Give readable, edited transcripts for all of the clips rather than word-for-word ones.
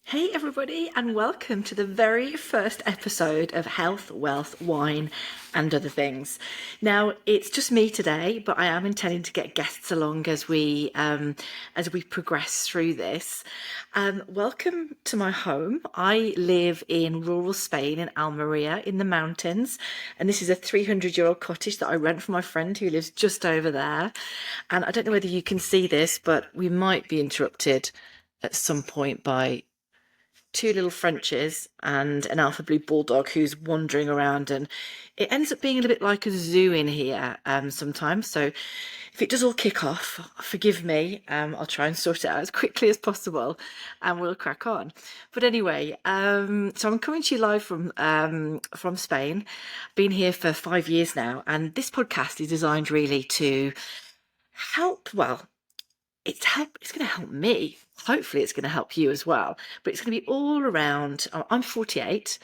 Hey everybody, and welcome to the very first episode of Health, Wealth, Wine, and Other Things. Now, it's just me today, but I am intending to get guests along as we progress through this. Welcome to my home. I live in rural Spain in Almeria in the mountains, and this is a 300-year-old cottage that I rent from my friend who lives just over there. And I don't know whether you can see this, but we might be interrupted at some point by two little Frenchies and an alpha blue bulldog who's wandering around, and it ends up being a little bit like a zoo in here sometimes. So if it does all kick off, forgive me. I'll try and sort it out as quickly as possible, and we'll crack on. But anyway, so I'm coming to you live from Spain. Been here for 5 years now, and this podcast is designed really to help. Well, it's going to help me. Hopefully it's going to help you as well, but it's going to be all around. I'm 48,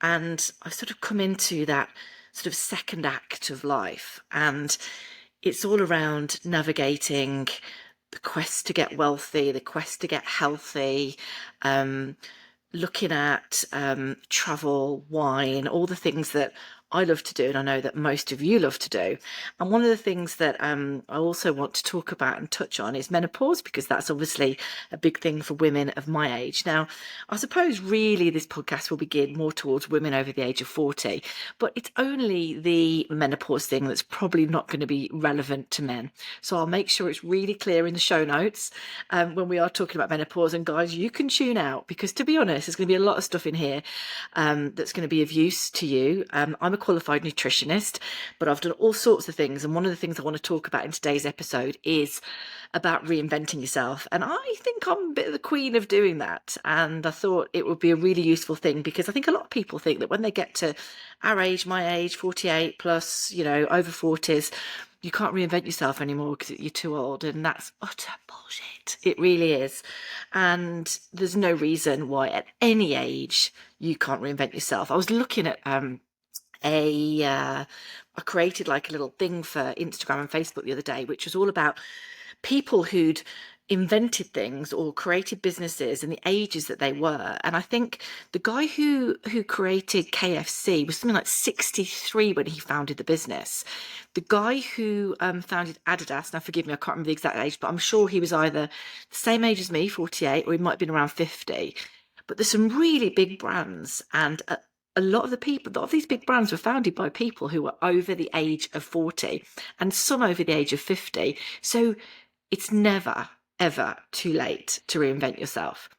and I've sort of come into that sort of second act of life, and it's all around navigating the quest to get wealthy, the quest to get healthy, um, looking at travel, wine, all the things that I love to do, and I know that most of you love to do. And one of the things that I also want to talk about and touch on is menopause, because that's obviously a big thing for women of my age. Now, I suppose really this podcast will be geared more towards women over the age of 40, but it's only the menopause thing that's probably not going to be relevant to men. So I'll make sure it's really clear in the show notes when we are talking about menopause. And guys, you can tune out, because to be honest, there's going to be a lot of stuff in here that's going to be of use to you. I'm a qualified nutritionist, but I've done all sorts of things. And one of the things I want to talk about in today's episode is about reinventing yourself. And I think I'm a bit of the queen of doing that. And I thought it would be a really useful thing, because I think a lot of people think that when they get to our age, my age, 48 plus, over 40s, you can't reinvent yourself anymore because you're too old. And that's utter bullshit. It really is. And there's no reason why at any age you can't reinvent yourself. I was looking at I created like a little thing for Instagram and Facebook the other day, which was all about people who'd invented things or created businesses and the ages that they were. And I think the guy who created KFC was something like 63 when he founded the business. The guy who founded Adidas, now forgive me, I can't remember the exact age, but I'm sure he was either the same age as me, 48, or he might have been around 50. But there's some really big brands, and a lot of these big brands were founded by people who were over the age of 40, and some over the age of 50. So it's never, ever too late to reinvent yourself.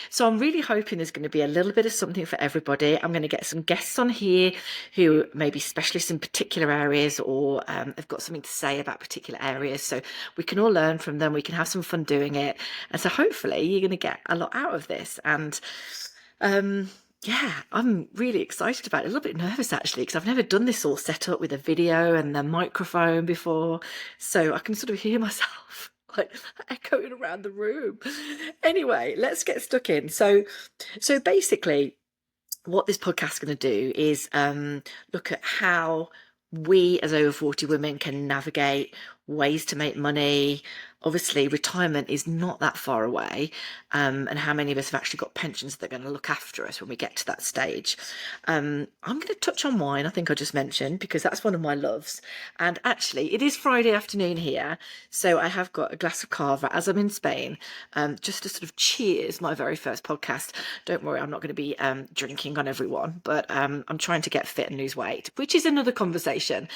So I'm really hoping there's going to be a little bit of something for everybody. I'm going to get some guests on here who may be specialists in particular areas, or have got something to say about particular areas. So we can all learn from them. We can have some fun doing it. And so hopefully you're going to get a lot out of this. And yeah, I'm really excited about it. A little bit nervous actually, because I've never done this all set up with a video and the microphone before. So I can sort of hear myself like echoing around the room. Anyway, let's get stuck in. So basically, what this podcast is going to do is look at how we as over 40 women can navigate ways to make money. Obviously, retirement is not that far away, and how many of us have actually got pensions that are going to look after us when we get to that stage. I'm going to touch on wine, I think I just mentioned, because that's one of my loves. And actually, it is Friday afternoon here, so I have got a glass of cava as I'm in Spain, just to sort of cheers my very first podcast. Don't worry, I'm not going to be drinking on everyone, but I'm trying to get fit and lose weight, which is another conversation.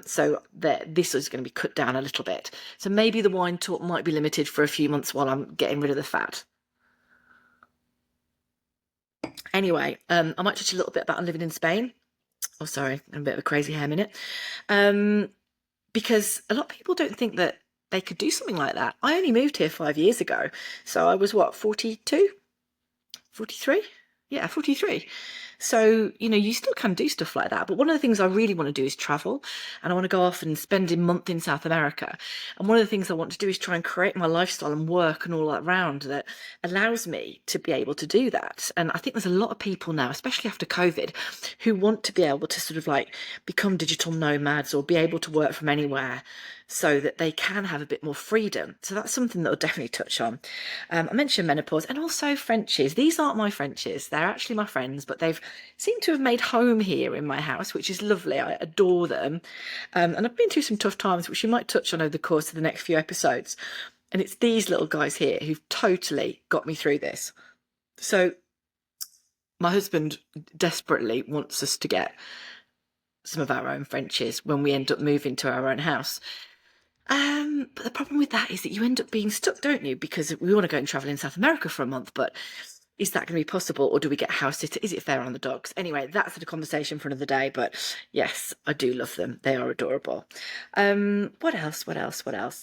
So this is going to be cut down a little bit. So maybe the wine talk might be limited for a few months while I'm getting rid of the fat. Anyway, I might touch a little bit about living in Spain. Oh, sorry, I'm a bit of a crazy hair minute. Because a lot of people don't think that they could do something like that. I only moved here 5 years ago. So I was what, 42? 43? Yeah, 43. So, you still can do stuff like that. But one of the things I really want to do is travel. And I want to go off and spend a month in South America. And one of the things I want to do is try and create my lifestyle and work and all that around that allows me to be able to do that. And I think there's a lot of people now, especially after COVID, who want to be able to sort of like become digital nomads or be able to work from anywhere so that they can have a bit more freedom. So that's something that I'll definitely touch on. I mentioned menopause and also Frenchies. These aren't my Frenchies. They're actually my friends, but they've seemed to have made home here in my house, which is lovely. I adore them. And I've been through some tough times, which we might touch on over the course of the next few episodes. And it's these little guys here who've totally got me through this. So my husband desperately wants us to get some of our own Frenchies when we end up moving to our own house. But the problem with that is that you end up being stuck, don't you? Because we want to go and travel in South America for a month, but is that going to be possible, or do we get a house sitter? Is it fair on the dogs? Anyway, that's a conversation for another day, but yes, I do love them. They are adorable. What else?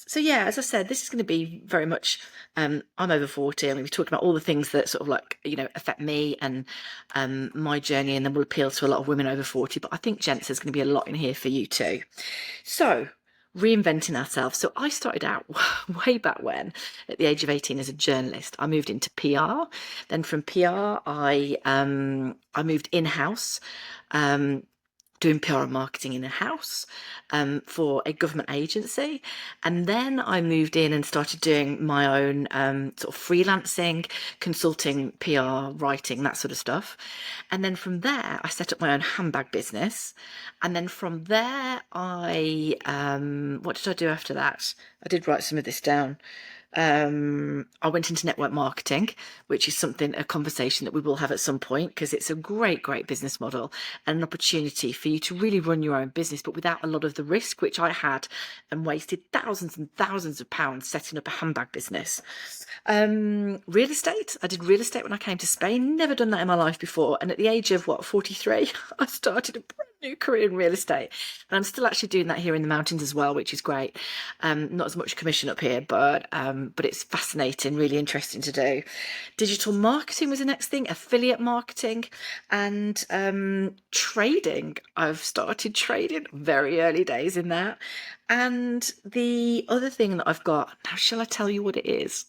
So yeah, as I said, this is going to be very much, I'm over 40. I'm going to be talking about all the things that sort of like, affect me and my journey, and then will appeal to a lot of women over 40, but I think, gents, there's going to be a lot in here for you too. So, reinventing ourselves. So I started out way back when, at the age of 18, as a journalist. I moved into PR. Then from PR, I moved in-house, doing PR and marketing in a house for a government agency. And then I moved in and started doing my own sort of freelancing, consulting, PR, writing, that sort of stuff. And then from there, I set up my own handbag business. And then from there, what did I do after that? I did write some of this down. I went into network marketing, which is a conversation that we will have at some point, because it's a great business model and an opportunity for you to really run your own business, but without a lot of the risk, which I had and wasted thousands and thousands of pounds setting up a handbag business. Real estate. I did real estate when I came to Spain. Never done that in my life before. And at the age of 43, I started a brand new career in real estate. And I'm still actually doing that here in the mountains as well, which is great. Not as much commission up here, but it's fascinating, really interesting to do. Digital marketing was the next thing, affiliate marketing, and trading. I've started trading, very early days in that. And the other thing that I've got, now shall I tell you what it is?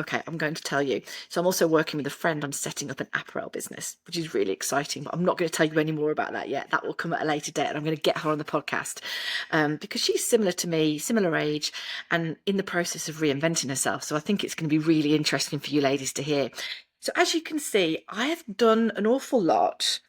Okay, I'm going to tell you. So I'm also working with a friend on setting up an apparel business, which is really exciting, but I'm not going to tell you any more about that yet. That will come at a later date, and I'm going to get her on the podcast because she's similar to me, similar age, and in the process of reinventing herself. So I think it's going to be really interesting for you ladies to hear. So as you can see, I have done an awful lot.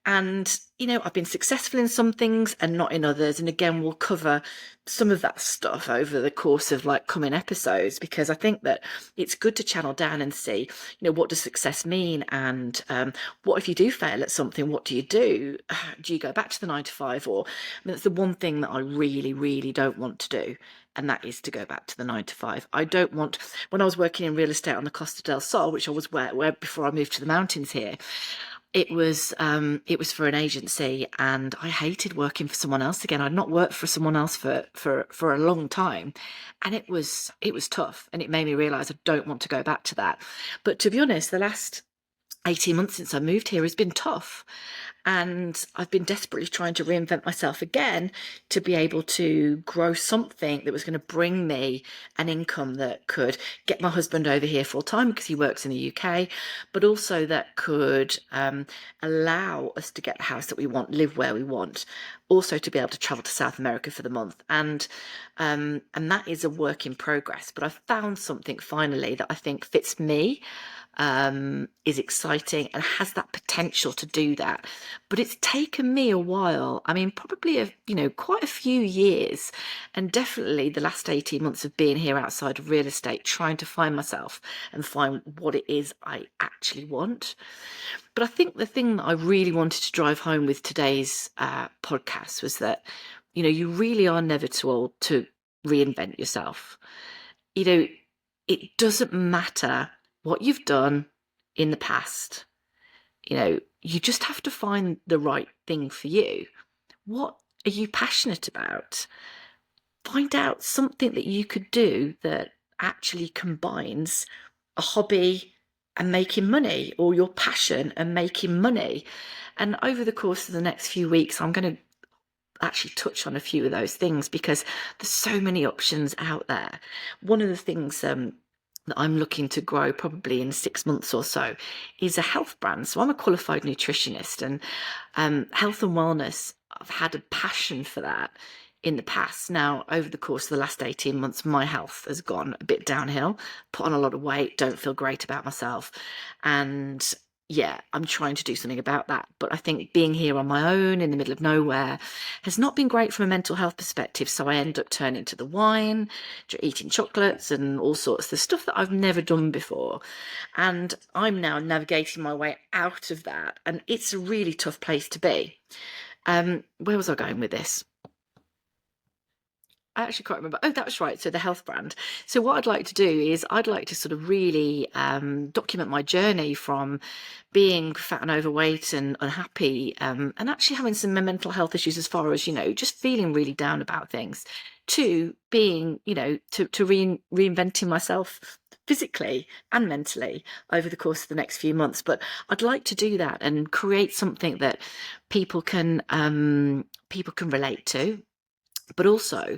And, I've been successful in some things and not in others. And again, we'll cover some of that stuff over the course of like coming episodes, because I think that it's good to channel down and see, what does success mean? And what if you do fail at something? What do you do? Do you go back to the 9 to 5? Or, that's the one thing that I really, really don't want to do. And that is to go back to the 9 to 5. I don't want, when I was working in real estate on the Costa del Sol, which I was where before I moved to the mountains here, it was for an agency, and I hated working for someone else again. I'd not worked for someone else for a long time, and it was tough, and it made me realise I don't want to go back to that. But to be honest, the last 18 months since I moved here has been tough. And I've been desperately trying to reinvent myself again to be able to grow something that was going to bring me an income that could get my husband over here full time because he works in the UK, but also that could allow us to get the house that we want, live where we want, also to be able to travel to South America for the month. And that is a work in progress. But I've found something finally that I think fits me, is exciting and has that potential to do that. But it's taken me a while. I mean, probably quite a few years, and definitely the last 18 months of being here outside of real estate, trying to find myself and find what it is I actually want. But I think the thing that I really wanted to drive home with today's podcast was that, you really are never too old to reinvent yourself. It doesn't matter what you've done in the past. You just have to find the right thing for you. What are you passionate about? Find out something that you could do that actually combines a hobby and making money, or your passion and making money. And over the course of the next few weeks, I'm going to actually touch on a few of those things because there's so many options out there. One of the things that I'm looking to grow probably in 6 months or so is a health brand. So I'm a qualified nutritionist, and health and wellness, I've had a passion for that in the past. Now, over the course of the last 18 months, my health has gone a bit downhill, put on a lot of weight, don't feel great about myself. And yeah, I'm trying to do something about that. But I think being here on my own in the middle of nowhere has not been great from a mental health perspective. So I end up turning to the wine, eating chocolates and all sorts, the stuff that I've never done before. And I'm now navigating my way out of that. And it's a really tough place to be. Where was I going with this? I actually can't remember. Oh, that was right. So the health brand. So what I'd like to do is I'd like to sort of really document my journey from being fat and overweight and unhappy, and actually having some mental health issues as far as, just feeling really down about things, to being, to reinventing myself physically and mentally over the course of the next few months. But I'd like to do that and create something that people can relate to, but also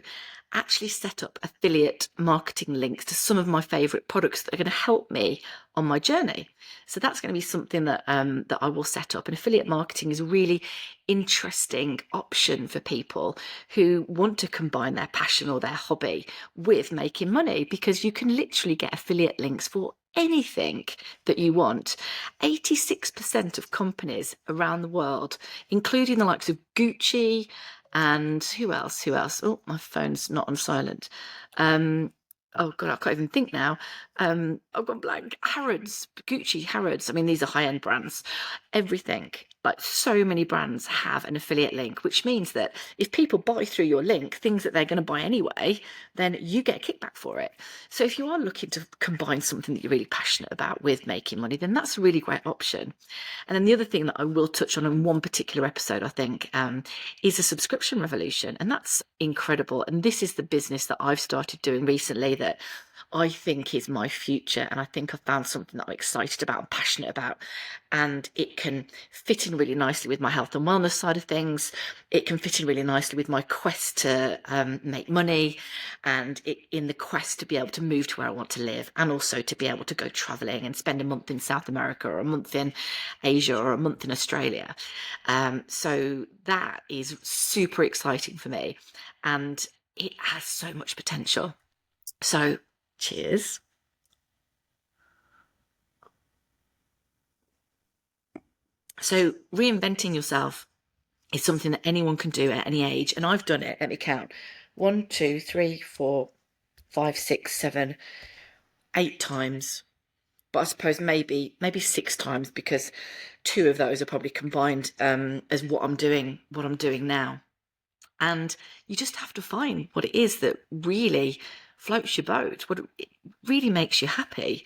actually set up affiliate marketing links to some of my favorite products that are going to help me on my journey. So that's going to be something that that I will set up. And affiliate marketing is a really interesting option for people who want to combine their passion or their hobby with making money, because you can literally get affiliate links for anything that you want. 86% of companies around the world, including the likes of Gucci, and who else? Oh, my phone's not on silent. Oh God, I can't even think now. I've gone blank. Harrods, Gucci, Harrods. I mean, these are high-end brands. Everything, like so many brands have an affiliate link, which means that if people buy through your link, things that they're going to buy anyway, then you get a kickback for it. So if you are looking to combine something that you're really passionate about with making money, then that's a really great option. And then the other thing that I will touch on in one particular episode, I think, is a subscription revolution. And that's incredible. And this is the business that I've started doing recently that I think is my future. And I think I've found something that I'm excited about and passionate about. And it can fit in really nicely with my health and wellness side of things. It can fit in really nicely with my quest to make money, and in the quest to be able to move to where I want to live, and also to be able to go traveling and spend a month in South America or a month in Asia or a month in Australia. So that is super exciting for me, and it has so much potential. So cheers. So reinventing yourself is something that anyone can do at any age. And I've done it. Let me count. 1, 2, 3, 4, 5, 6, 7, 8 times. But I suppose maybe 6 times, because 2 of those are probably combined as what I'm doing now. And you just have to find what it is that really floats your boat, what it really makes you happy.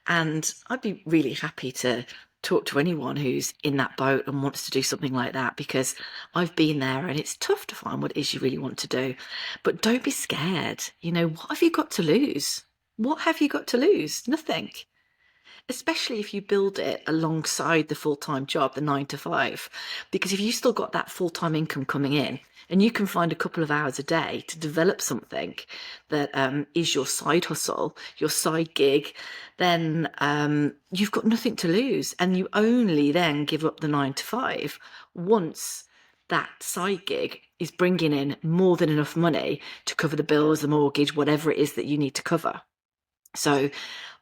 And I'd be really happy to talk to anyone who's in that boat and wants to do something like that, because I've been there and it's tough to find what it is you really want to do. But don't be scared. What have you got to lose? What have you got to lose? Nothing. Especially if you build it alongside the full-time job, the 9 to 5. Because if you still got that full-time income coming in, and you can find a couple of hours a day to develop something that is your side hustle, your side gig, then you've got nothing to lose. And you only then give up the 9 to 5 once that side gig is bringing in more than enough money to cover the bills, the mortgage, whatever it is that you need to cover. So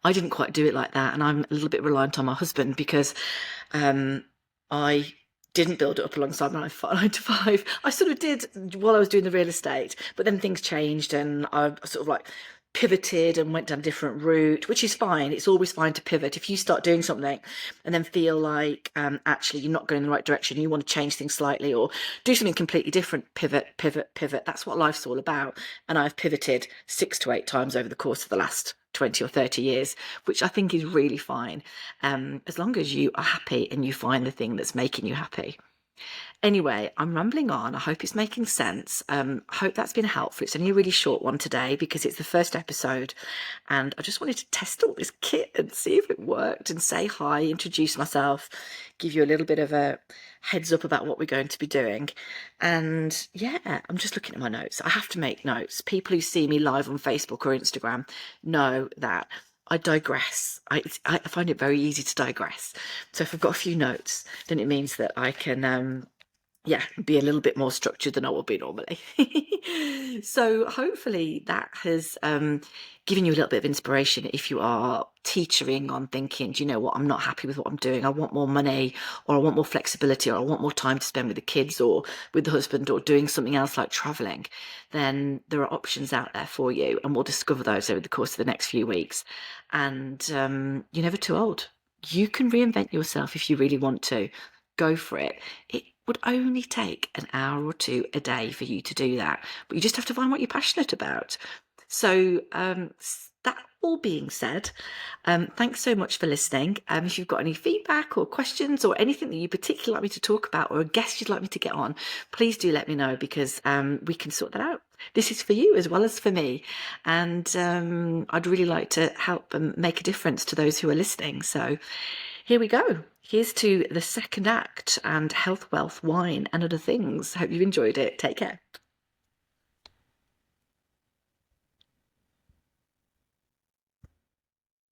I didn't quite do it like that, and I'm a little bit reliant on my husband, because I didn't build it up alongside my 9 to 5. I sort of did while I was doing the real estate, but then things changed, and I sort of like pivoted and went down a different route, which is fine. It's always fine to pivot. If you start doing something and then feel like actually you're not going in the right direction, you want to change things slightly or do something completely different, pivot. That's what life's all about. And I've pivoted 6 to 8 times over the course of the last 20 or 30 years, which I think is really fine, as long as you are happy and you find the thing that's making you happy. Anyway, I'm rambling on. I hope it's making sense. I hope that's been helpful. It's only a really short one today because it's the first episode, and I just wanted to test all this kit and see if it worked and say hi, introduce myself, give you a little bit of a heads up about what we're going to be doing. And yeah, I'm just looking at my notes. I have to make notes. People who see me live on Facebook or Instagram know that I digress. I find it very easy to digress. So if I've got a few notes, then it means that I can yeah, be a little bit more structured than I will be normally. So hopefully that has given you a little bit of inspiration if you are teetering on thinking, do you know what, I'm not happy with what I'm doing. I want more money, or I want more flexibility, or I want more time to spend with the kids or with the husband, or doing something else like traveling. Then there are options out there for you, and we'll discover those over the course of the next few weeks. And you're never too old. You can reinvent yourself if you really want to. Go for it. It would only take an hour or two a day for you to do that, but you just have to find what you're passionate about. So that all being said, thanks so much for listening. If you've got any feedback or questions or anything that you particularly like me to talk about, or a guest you'd like me to get on, please do let me know, because we can sort that out. This is for you as well as for me, and I'd really like to help and make a difference to those who are listening. So here we go. Here's to the second act and health, wealth, wine, and other things. Hope you've enjoyed it. Take care.